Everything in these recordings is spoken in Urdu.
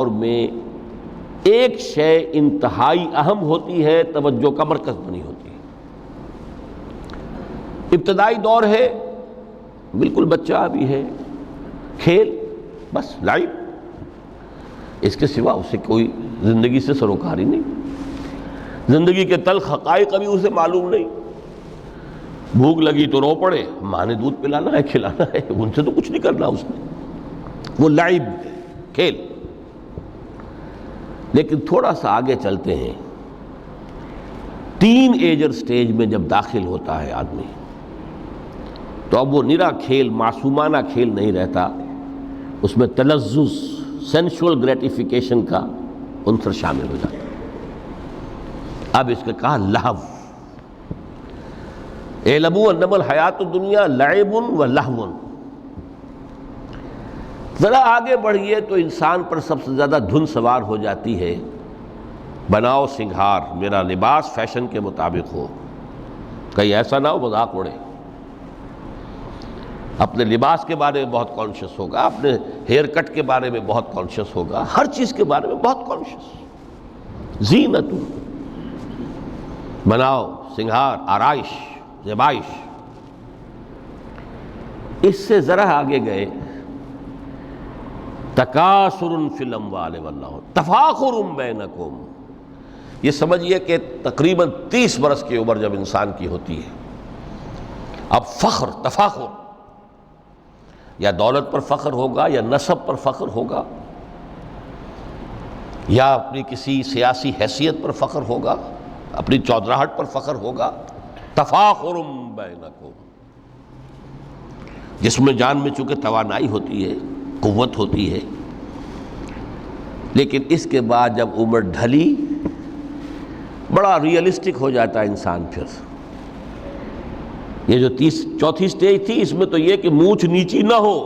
اور میں ایک شے انتہائی اہم ہوتی ہے، توجہ کا مرکز بنی ہوتی ہے۔ ابتدائی دور ہے، بالکل بچہ بھی ہے، کھیل، بس لائف، اس کے سوا اسے کوئی زندگی سے سروکاری نہیں، زندگی کے تلخ حقائق ابھی اسے معلوم نہیں۔ بھوک لگی تو رو پڑے، ماں نے دودھ پلانا ہے، کھلانا ہے، ان سے تو کچھ نہیں کرنا اس نے، وہ لعب ہے، کھیل۔ لیکن تھوڑا سا آگے چلتے ہیں، ٹین ایجر سٹیج میں جب داخل ہوتا ہے آدمی، تو اب وہ نرا کھیل، معصومانہ کھیل نہیں رہتا، اس میں تلذذ، سینشول گریٹیفیکیشن کا عنصر شامل ہو جاتا ہے۔ اب اس کا کہا لہو، اعلموا انما الحیات الدنیا لعب و لہو۔ ذرا آگے بڑھیے تو انسان پر سب سے زیادہ دھن سوار ہو جاتی ہے، بناؤ سنگھار، میرا لباس فیشن کے مطابق ہو، کہیں ایسا نہ ہو مذاق اڑے۔ اپنے لباس کے بارے میں بہت کانشیس ہوگا، اپنے ہیئر کٹ کے بارے میں بہت کانشیس ہوگا، ہر چیز کے بارے میں بہت کانشیس۔ زینت، بناؤ سنگھار، آرائش، زیبائش۔ اس سے ذرا آگے گئے، تکاثر فی الاموال والاولاد، تفاخر بینکم۔ یہ سمجھیے کہ تقریباً 30 برس کی عمر جب انسان کی ہوتی ہے، اب فخر، تفاخر، یا دولت پر فخر ہوگا، یا نسب پر فخر ہوگا، یا اپنی کسی سیاسی حیثیت پر فخر ہوگا، اپنی چودراہٹ پر فخر ہوگا۔ تفاخر بینکم، جس میں جان میں چونکہ توانائی ہوتی ہے، قوت ہوتی ہے، لیکن اس کے بعد جب عمر ڈھلی، بڑا ریئلسٹک ہو جاتا ہے انسان۔ پھر یہ جو چوتھی سٹیج تھی، اس میں تو یہ کہ مونچھ نیچی نہ ہو،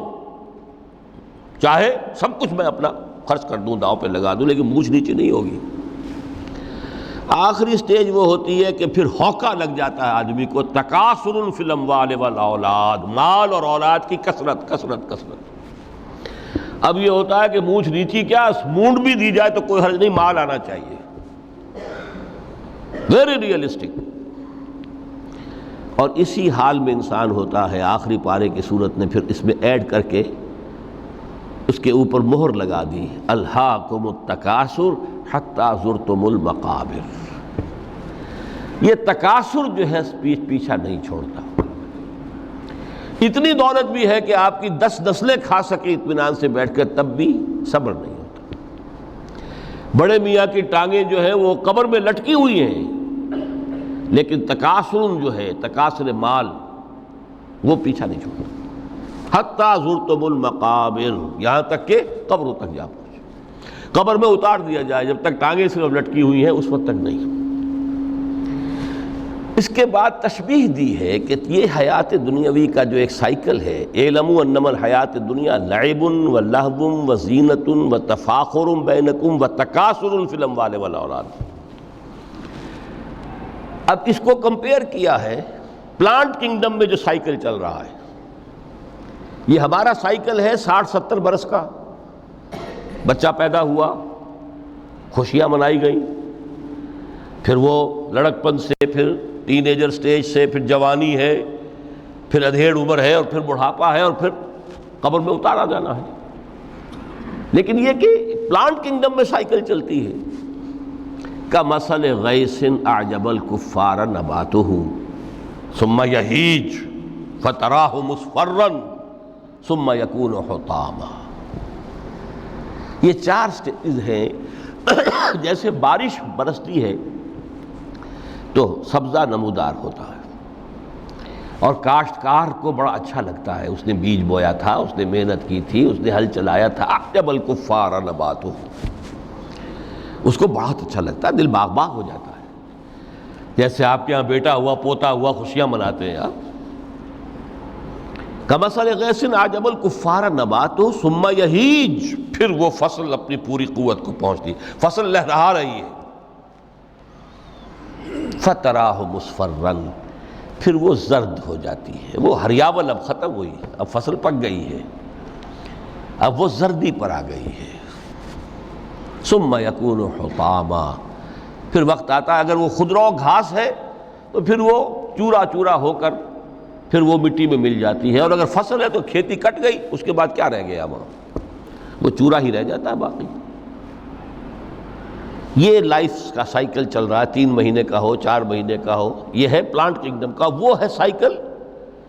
چاہے سب کچھ میں اپنا خرچ کر دوں، داؤ پہ لگا دوں، لیکن مونچھ نیچی نہیں ہوگی۔ آخری سٹیج وہ ہوتی ہے کہ پھر ہوکا لگ جاتا ہے آدمی کو، تکاثر فی الاموال والاولاد، مال اور اولاد کی کثرت کثرت کثرت۔ اب یہ ہوتا ہے کہ مونچھ نیچی کیا، مونڈ بھی دی جائے تو کوئی حرج نہیں، مال آنا چاہیے، ویری ریئلسٹک۔ اور اسی حال میں انسان ہوتا ہے، آخری پارے کی صورت نے پھر اس میں ایڈ کر کے اس کے اوپر مہر لگا دی، الہاکم التکاثر حتی زرتم المقابر۔ یہ تکاثر جو ہے پیچھا نہیں چھوڑتا۔ اتنی دولت بھی ہے کہ آپ کی 10 نسلیں کھا سکے اطمینان سے بیٹھ کر، تب بھی صبر نہیں ہوتا۔ بڑے میاں کی ٹانگیں جو ہیں وہ قبر میں لٹکی ہوئی ہیں، لیکن تکاثر جو ہے، تکاثر مال، وہ پیچھا نہیں چھوڑتا۔ حتی زرتم المقابر، یہاں تک کہ قبروں تک جا پہنچے، قبر میں اتار دیا جائے، جب تک ٹانگیں صرف لٹکی ہوئی ہیں اس وقت تک نہیں۔ اس کے بعد تشبیہ دی ہے کہ یہ حیات دنیاوی کا جو ایک سائیکل ہے، اعلموا انما الحیات الدنیا لعب و لہو و زینت و تفاخر بینکم و تکاثر فی الاموال والاولاد۔ اب اس کو کمپیئر کیا ہے پلانٹ کنگڈم میں جو سائیکل چل رہا ہے۔ یہ ہمارا سائیکل ہے 60-70 برس کا، بچہ پیدا ہوا، خوشیاں منائی گئیں، پھر وہ لڑکپن سے، پھر ٹین ایجر سٹیج سے، پھر جوانی ہے، پھر ادھیڑ عمر ہے، اور پھر بڑھاپا ہے، اور پھر قبر میں اتارا جانا ہے۔ لیکن یہ کہ پلانٹ کنگڈم میں سائیکل چلتی ہے، کمثل غیث اعجب الکفار نباتہ ثم یہیج فتراہ مصفرا ثم یکون حطاما۔ یہ 4 سٹیج ہیں۔ جیسے بارش برستی ہے تو سبزہ نمودار ہوتا ہے، اور کاشتکار کو بڑا اچھا لگتا ہے، اس نے بیج بویا تھا، اس نے محنت کی تھی، اس نے ہل چلایا تھا، اعجب الکفار نباتہ، اس کو بہت اچھا لگتا ہے، دل باغ باغ ہو جاتا ہے۔ جیسے آپ کے یہاں بیٹا ہوا، پوتا ہوا، خوشیاں مناتے ہیں آپ۔ کمثل غیث اعجب الکفار نباتہ ثم یہیج، پھر وہ فصل اپنی پوری قوت کو پہنچتی، فصل لہرا رہی ہے، فتراہ مصفرا، پھر وہ زرد ہو جاتی ہے، وہ ہریاول اب ختم ہوئی، اب فصل پک گئی ہے، اب وہ زردی پر آ گئی ہے۔ ثم یکون حطاما، پھر وقت آتا ہے اگر وہ خضرو گھاس ہے تو پھر وہ چورا چورا ہو کر پھر وہ مٹی میں مل جاتی ہے، اور اگر فصل ہے تو کھیتی کٹ گئی، اس کے بعد کیا رہ گیا وہاں، وہ چورا ہی رہ جاتا ہے باقی۔ یہ لائف کا سائیکل چل رہا ہے، 3 مہینے کا ہو 4 مہینے کا ہو، یہ ہے پلانٹ کنگڈم کا، وہ ہے سائیکل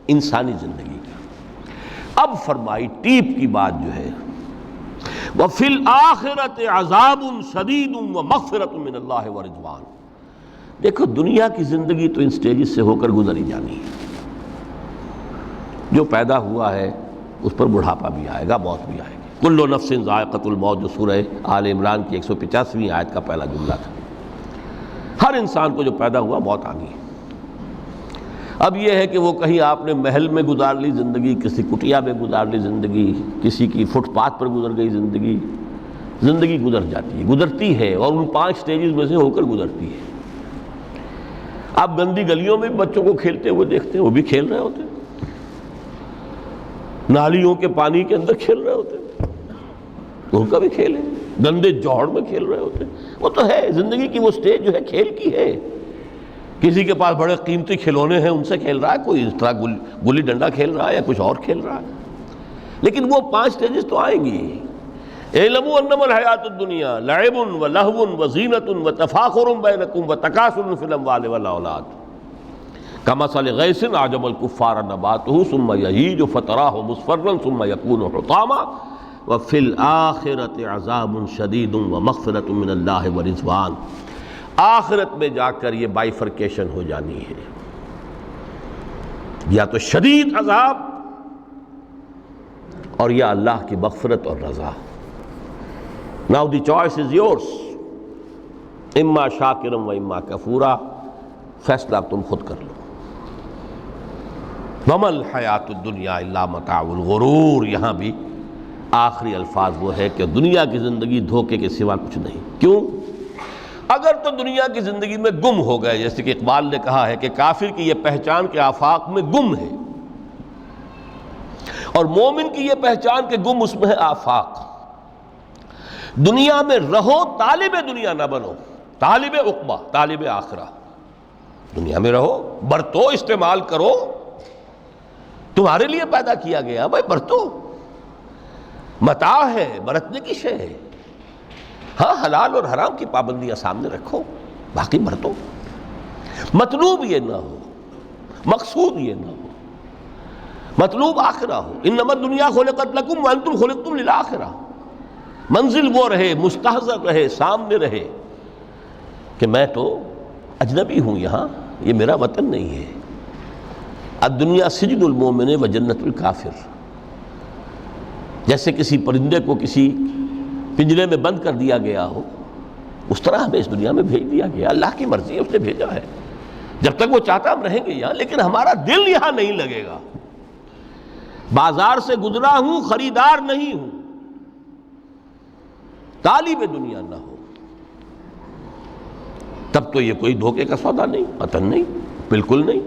انسانی زندگی کا۔ اب فرمائی ٹیپ کی بات جو ہے، وَفِي الْآخِرَةِ عَذَابٌ شَدِيدٌ وَمَغْفِرَةٌ مِّنَ اللَّهِ وَرِضْوَانٌ۔ دیکھو دنیا کی زندگی تو ان سٹیجز سے ہو کر گزر ہی جانی ہے، جو پیدا ہوا ہے اس پر بڑھاپا بھی آئے گا، موت بھی آئے گی۔ کل نفس ذائقۃ الموت، جو سورہ آل عمران کی 185ویں آیت کا پہلا جملہ تھا۔ ہر انسان کو جو پیدا ہوا موت آ گئی۔ اب یہ ہے کہ وہ کہیں آپ نے محل میں گزار لی زندگی، کسی کٹیا میں گزار لی زندگی، کسی کی فٹ پاتھ پر گزر گئی زندگی، زندگی گزر جاتی ہے، گزرتی ہے، اور ان 5 سٹیجز میں سے ہو کر گزرتی ہے۔ آپ گندی گلیوں میں بچوں کو کھیلتے ہوئے دیکھتے ہیں، وہ بھی کھیل رہے ہوتے ہیں، نالیوں کے پانی کے اندر کھیل رہے ہوتے ہیں، ان کا بھی کھیل ہے، گندے جوہڑ میں کھیل رہے ہوتے ہیں، وہ تو ہے زندگی کی وہ سٹیج جو ہے کھیل کی ہے۔ کسی کے پاس بڑے قیمتی کھلونے ہیں، ان سے کھیل رہا ہے، کوئی اس طرح گلی ڈنڈا کھیل رہا ہے یا کچھ اور کھیل رہا ہے، لیکن وہ 5 سٹیجز تو آئیں گی۔ اعلموا انما الحیات الدنیا لعب ولہو وزینۃ وتفاخر بینکم وتکاثر فی الاموال والاولاد کمثل غیث اعجب الکفار نباتہ ثم یہیج فتراہ مصفرا ثم یکون حطاما وفی الآخرۃ عذاب شدید ومغفرۃ من اللہ ورضوان۔ آخرت میں جا کر یہ بائیفرکیشن ہو جانی ہے، یا تو شدید عذاب اور یا اللہ کی مغفرت اور رضا۔ Now the choice is yours، اما شاکرا و اما کفورا، فیصلہ تم خود کر لو۔ وما الحیات الدنیا الا متاع الغرور، یہاں بھی آخری الفاظ وہ ہے کہ دنیا کی زندگی دھوکے کے سوا کچھ نہیں۔ کیوں؟ اگر تو دنیا کی زندگی میں گم ہو گئے، جیسے کہ اقبال نے کہا ہے کہ کافر کی یہ پہچان کے آفاق میں گم ہے، اور مومن کی یہ پہچان کہ گم اس میں ہے آفاق۔ دنیا میں رہو، طالب دنیا نہ بنو، طالب عقبہ، طالب آخرہ۔ دنیا میں رہو، برتو، استعمال کرو، تمہارے لیے پیدا کیا گیا، بھائی برتو، متاع ہے، برتنے کی شے ہے۔ ہاں حلال اور حرام کی پابندیاں سامنے رکھو، باقی برتو۔ مطلوب یہ نہ ہو، مقصود یہ نہ ہو، مطلوب آخرہ ہو۔ انما الدنیا خلقت لکم وانتم خلقتم للآخرہ۔ منزل وہ رہے، مستحضر رہے، سامنے رہے کہ میں تو اجنبی ہوں، یہاں یہ میرا وطن نہیں ہے۔ الدنیا سجن المومن و جنت الکافر۔ جیسے کسی پرندے کو کسی پنجرے میں بند کر دیا گیا ہو، اس طرح ہمیں اس دنیا میں بھیج دیا گیا، اللہ کی مرضی ہے، اس نے بھیجا ہے۔ جب تک وہ چاہتا ہم رہیں گے یہاں، لیکن ہمارا دل یہاں نہیں لگے گا۔ بازار سے گزرا ہوں، خریدار نہیں ہوں۔ طالب دنیا نہ ہو تب تو یہ کوئی دھوکے کا سودا نہیں، قطعاً نہیں، بالکل نہیں۔